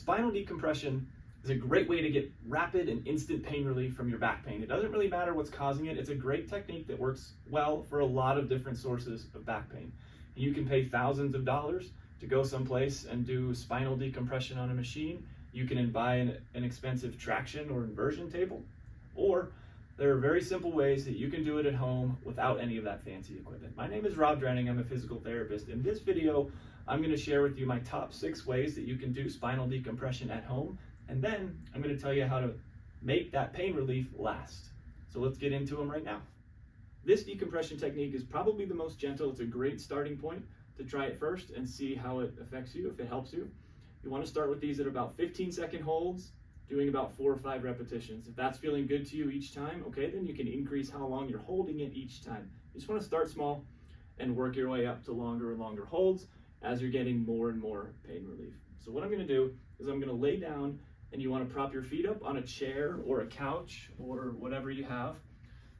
Spinal decompression is a great way to get rapid and instant pain relief from your back pain. It doesn't really matter what's causing it. It's a great technique that works well for a lot of different sources of back pain. And you can pay thousands of dollars to go someplace and do spinal decompression on a machine. You can buy an expensive traction or inversion table, or there are very simple ways that you can do it at home without any of that fancy equipment. My name is Rob Drenning. I'm a physical therapist. In this video, I'm going to share with you my top 6 ways that you can do spinal decompression at home, and then I'm going to tell you how to make that pain relief last. So let's get into them right now. This decompression technique is probably the most gentle. It's a great starting point to try it first and see how it affects you, if it helps you. You want to start with these at about 15-second holds, doing about 4 or 5 repetitions. If that's feeling good to you each time, okay, then you can increase how long you're holding it each time. You just want to start small and work your way up to longer and longer holds as you're getting more and more pain relief. So what I'm going to do is I'm going to lay down, and you want to prop your feet up on a chair or a couch or whatever you have.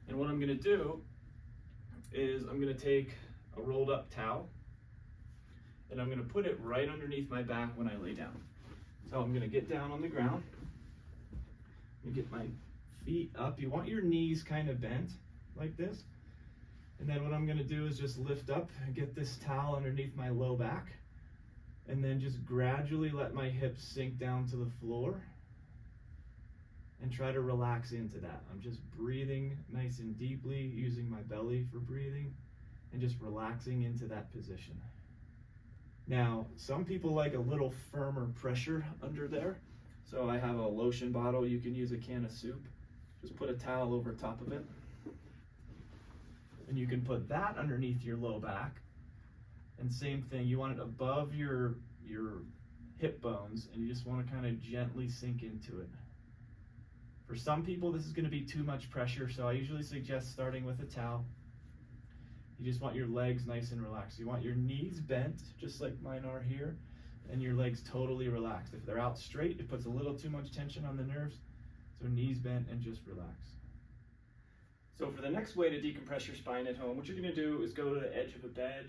And what I'm going to do is I'm going to take a rolled up towel, and I'm going to put it right underneath my back when I lay down. So I'm going to get down on the ground. You get my feet up. You want your knees kind of bent like this. And then what I'm going to do is just lift up and get this towel underneath my low back. And then just gradually let my hips sink down to the floor. And try to relax into that. I'm just breathing nice and deeply, using my belly for breathing, and just relaxing into that position. Now, some people like a little firmer pressure under there. So I have a lotion bottle. You can use a can of soup. Just put a towel over top of it. And you can put that underneath your low back. And same thing, you want it above your hip bones, and you just want to kind of gently sink into it. For some people, this is going to be too much pressure, so I usually suggest starting with a towel. You just want your legs nice and relaxed. You want your knees bent, just like mine are here, and your legs totally relaxed. If they're out straight, it puts a little too much tension on the nerves, so knees bent and just relax. So for the next way to decompress your spine at home, what you're going to do is go to the edge of a bed,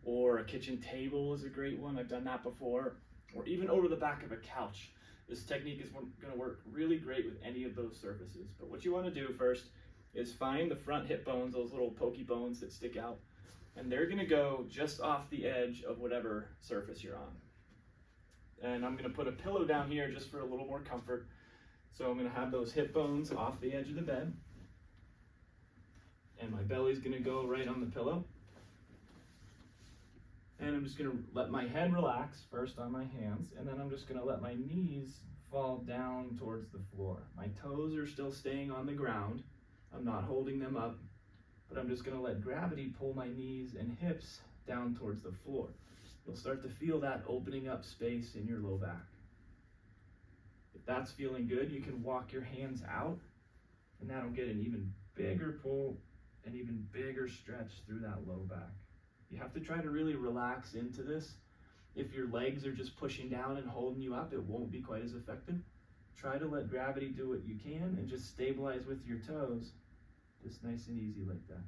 or a kitchen table is a great one. I've done that before, or even over the back of a couch. This technique is going to work really great with any of those surfaces. But what you want to do first is find the front hip bones, those little pokey bones that stick out, and they're going to go just off the edge of whatever surface you're on. And I'm going to put a pillow down here just for a little more comfort. So I'm going to have those hip bones off the edge of the bed, and my belly's going to go right on the pillow. And I'm just going to let my head relax first on my hands, and then I'm just going to let my knees fall down towards the floor. My toes are still staying on the ground. I'm not holding them up, but I'm just going to let gravity pull my knees and hips down towards the floor. You'll start to feel that opening up space in your low back. If that's feeling good, you can walk your hands out, and that'll get an even bigger pull, an even bigger stretch through that low back. You have to try to really relax into this. If your legs are just pushing down and holding you up, it won't be quite as effective. Try to let gravity do what you can and just stabilize with your toes, just nice and easy like that.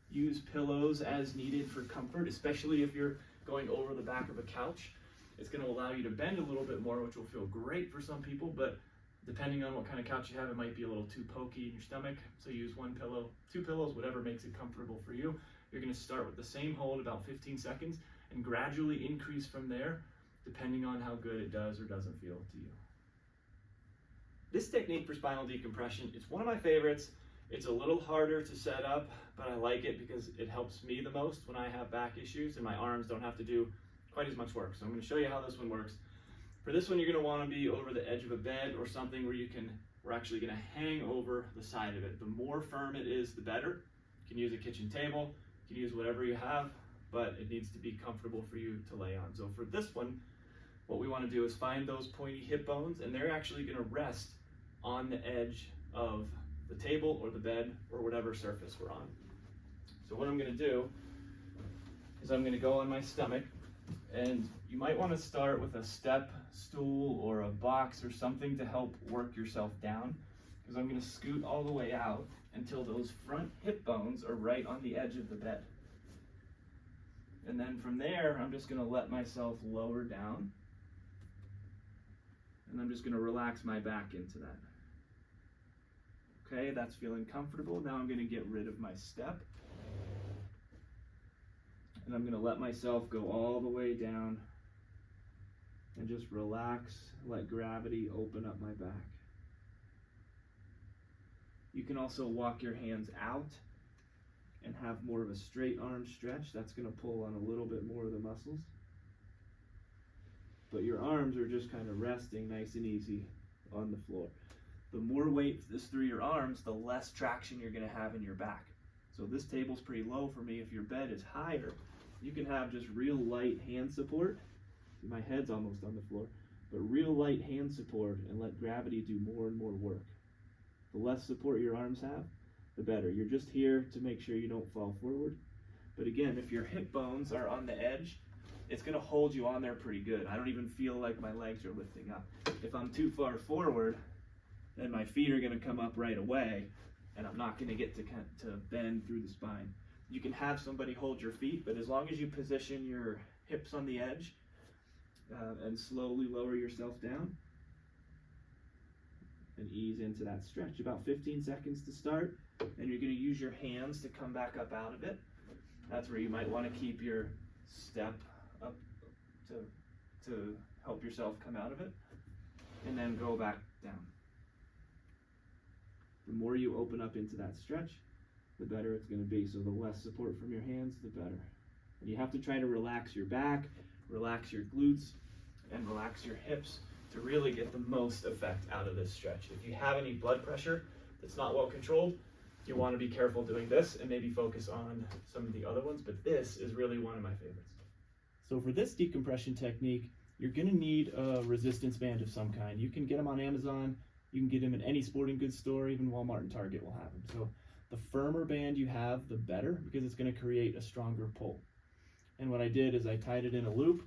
Use pillows as needed for comfort, especially if you're going over the back of a couch. It's going to allow you to bend a little bit more, which will feel great for some people, but depending on what kind of couch you have, it might be a little too pokey in your stomach. So use 1 pillow, 2 pillows, whatever makes it comfortable for you. You're going to start with the same hold, about 15 seconds, and gradually increase from there, depending on how good it does or doesn't feel to you. This technique for spinal decompression, it's one of my favorites. It's a little harder to set up, but I like it because it helps me the most when I have back issues and my arms don't have to do quite as much work. So I'm going to show you how this one works. For this one, you're going to want to be over the edge of a bed or something where we're actually going to hang over the side of it. The more firm it is, the better. You can use a kitchen table. You can use whatever you have, but it needs to be comfortable for you to lay on. So for this one, what we want to do is find those pointy hip bones, and they're actually going to rest on the edge of the table or the bed or whatever surface we're on. So what I'm going to do is I'm going to go on my stomach, and you might want to start with a step stool or a box or something to help work yourself down, because I'm going to scoot all the way out until those front hip bones are right on the edge of the bed. And then from there, I'm just going to let myself lower down And I'm just gonna relax my back into that. Okay, that's feeling comfortable. Now I'm gonna get rid of my step. And I'm gonna let myself go all the way down and just relax, let gravity open up my back. You can also walk your hands out and have more of a straight arm stretch. That's gonna pull on a little bit more of the muscles. But your arms are just kind of resting nice and easy on the floor. The more weight is through your arms, the less traction you're gonna have in your back. So this table's pretty low for me. If your bed is higher, you can have just real light hand support. My head's almost on the floor, but real light hand support and let gravity do more and more work. The less support your arms have, the better. You're just here to make sure you don't fall forward. But again, if your hip bones are on the edge, it's gonna hold you on there pretty good. I don't even feel like my legs are lifting up. If I'm too far forward, then my feet are gonna come up right away and I'm not gonna get to bend through the spine. You can have somebody hold your feet, but as long as you position your hips on the edge and slowly lower yourself down and ease into that stretch. About 15 seconds to start, and you're gonna use your hands to come back up out of it. That's where you might wanna keep your step up to help yourself come out of it, and then go back down. The more you open up into that stretch, the better it's gonna be. So the less support from your hands, the better. And you have to try to relax your back, relax your glutes, and relax your hips to really get the most effect out of this stretch. If you have any blood pressure that's not well controlled, you want to be careful doing this and maybe focus on some of the other ones, but this is really one of my favorites. So for this decompression technique, you're going to need a resistance band of some kind. You can get them on Amazon, you can get them in any sporting goods store, even Walmart and Target will have them. So the firmer band you have, the better, because it's going to create a stronger pull. And what I did is I tied it in a loop,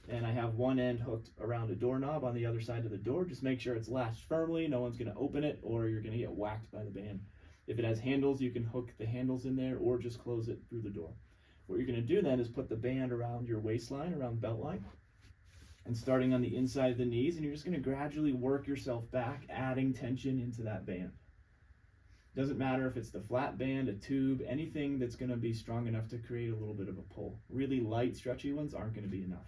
and I have one end hooked around a doorknob on the other side of the door. Just make sure it's latched firmly, no one's gonna open it, or you're gonna get whacked by the band. If it has handles, you can hook the handles in there or just close it through the door. What you're gonna do then is put the band around your waistline, around the belt line, and starting on the inside of the knees, and you're just gonna gradually work yourself back, adding tension into that band. Doesn't matter if it's the flat band, a tube, anything that's gonna be strong enough to create a little bit of a pull. Really light, stretchy ones aren't gonna be enough.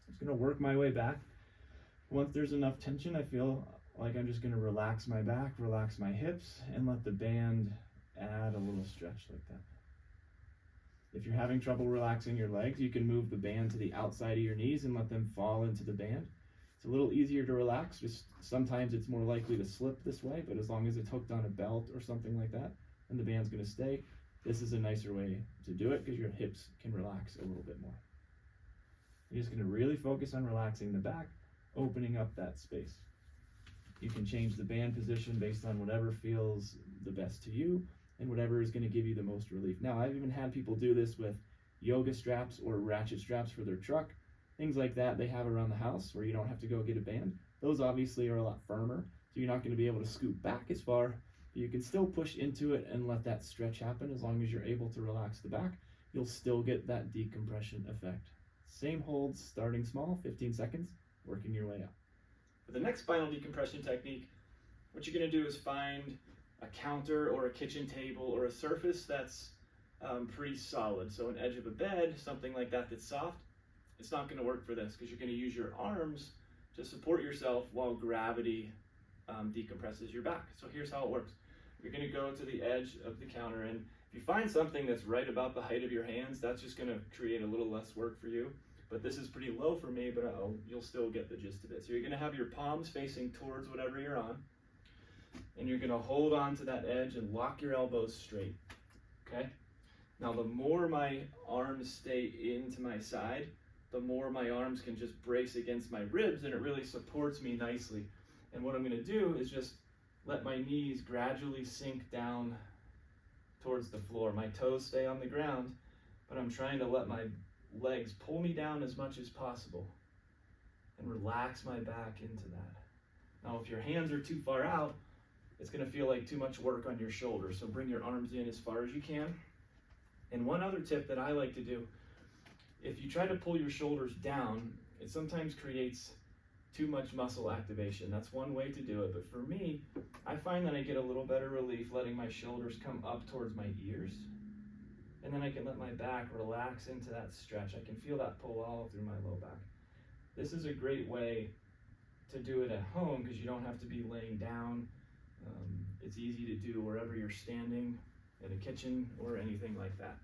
I'm just gonna work my way back. Once there's enough tension, I feel like I'm just gonna relax my back, relax my hips, and let the band add a little stretch like that. If you're having trouble relaxing your legs, you can move the band to the outside of your knees and let them fall into the band. It's a little easier to relax, just sometimes it's more likely to slip this way, but as long as it's hooked on a belt or something like that, and the band's gonna stay, this is a nicer way to do it because your hips can relax a little bit more. You're just gonna really focus on relaxing the back, opening up that space. You can change the band position based on whatever feels the best to you and whatever is gonna give you the most relief. Now, I've even had people do this with yoga straps or ratchet straps for their truck, things like that they have around the house where you don't have to go get a band. Those obviously are a lot firmer, so you're not gonna be able to scoot back as far, but you can still push into it and let that stretch happen. As long as you're able to relax the back, you'll still get that decompression effect. Same holds, starting small, 15 seconds, working your way up. For the next spinal decompression technique, what you're gonna do is find a counter or a kitchen table or a surface that's pretty solid. So an edge of a bed, something like that that's soft. It's not gonna work for this because you're gonna use your arms to support yourself while gravity decompresses your back. So here's how it works. You're gonna go to the edge of the counter, and if you find something that's right about the height of your hands, that's just gonna create a little less work for you. But this is pretty low for me, but you'll still get the gist of it. So you're gonna have your palms facing towards whatever you're on, and you're gonna hold on to that edge and lock your elbows straight, okay? Now the more my arms stay into my side, the more my arms can just brace against my ribs, and it really supports me nicely. And what I'm gonna do is just let my knees gradually sink down towards the floor. My toes stay on the ground, but I'm trying to let my legs pull me down as much as possible and relax my back into that. Now, if your hands are too far out, it's gonna feel like too much work on your shoulders, so bring your arms in as far as you can. And one other tip that I like to do, if you try to pull your shoulders down, it sometimes creates too much muscle activation. That's one way to do it, but for me, I find that I get a little better relief letting my shoulders come up towards my ears, and then I can let my back relax into that stretch. I can feel that pull all through my low back. This is a great way to do it at home because you don't have to be laying down. It's easy to do wherever you're standing, in a kitchen or anything like that.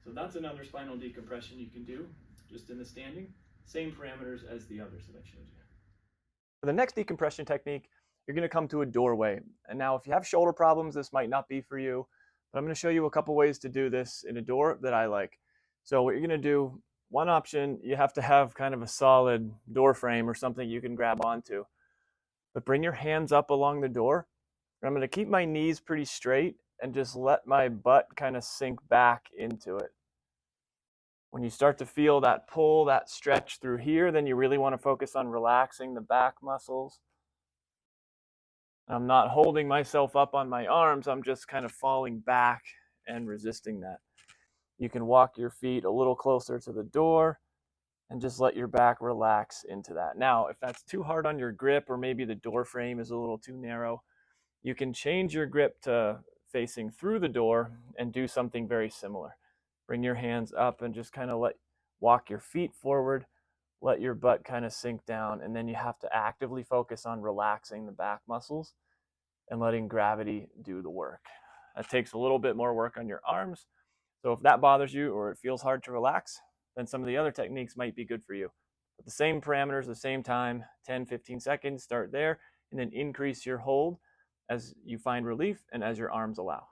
So that's another spinal decompression you can do just in the standing. Same parameters as the others that I showed you. For the next decompression technique, you're going to come to a doorway. And now if you have shoulder problems, this might not be for you, but I'm going to show you a couple ways to do this in a door that I like. So what you're going to do, one option, you have to have kind of a solid door frame or something you can grab onto. But bring your hands up along the door. I'm going to keep my knees pretty straight and just let my butt kind of sink back into it. When you start to feel that pull, that stretch through here, then you really want to focus on relaxing the back muscles. I'm not holding myself up on my arms, I'm just kind of falling back and resisting that. You can walk your feet a little closer to the door and just let your back relax into that. Now, if that's too hard on your grip or maybe the door frame is a little too narrow, you can change your grip to facing through the door and do something very similar. Bring your hands up and just kind of walk your feet forward, let your butt kind of sink down, and then you have to actively focus on relaxing the back muscles and letting gravity do the work. That takes a little bit more work on your arms. So if that bothers you or it feels hard to relax, then some of the other techniques might be good for you. But the same parameters, the same time, 10, 15 seconds, start there, and then increase your hold as you find relief and as your arms allow.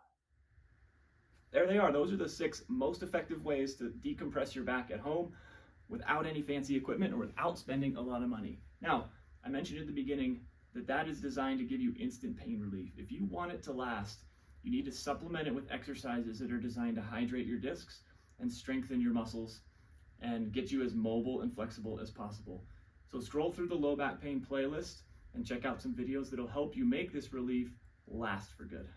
There they are. Those are the 6 most effective ways to decompress your back at home without any fancy equipment or without spending a lot of money. Now, I mentioned at the beginning that is designed to give you instant pain relief. If you want it to last, you need to supplement it with exercises that are designed to hydrate your discs and strengthen your muscles and get you as mobile and flexible as possible. So scroll through the low back pain playlist and check out some videos that'll help you make this relief last for good.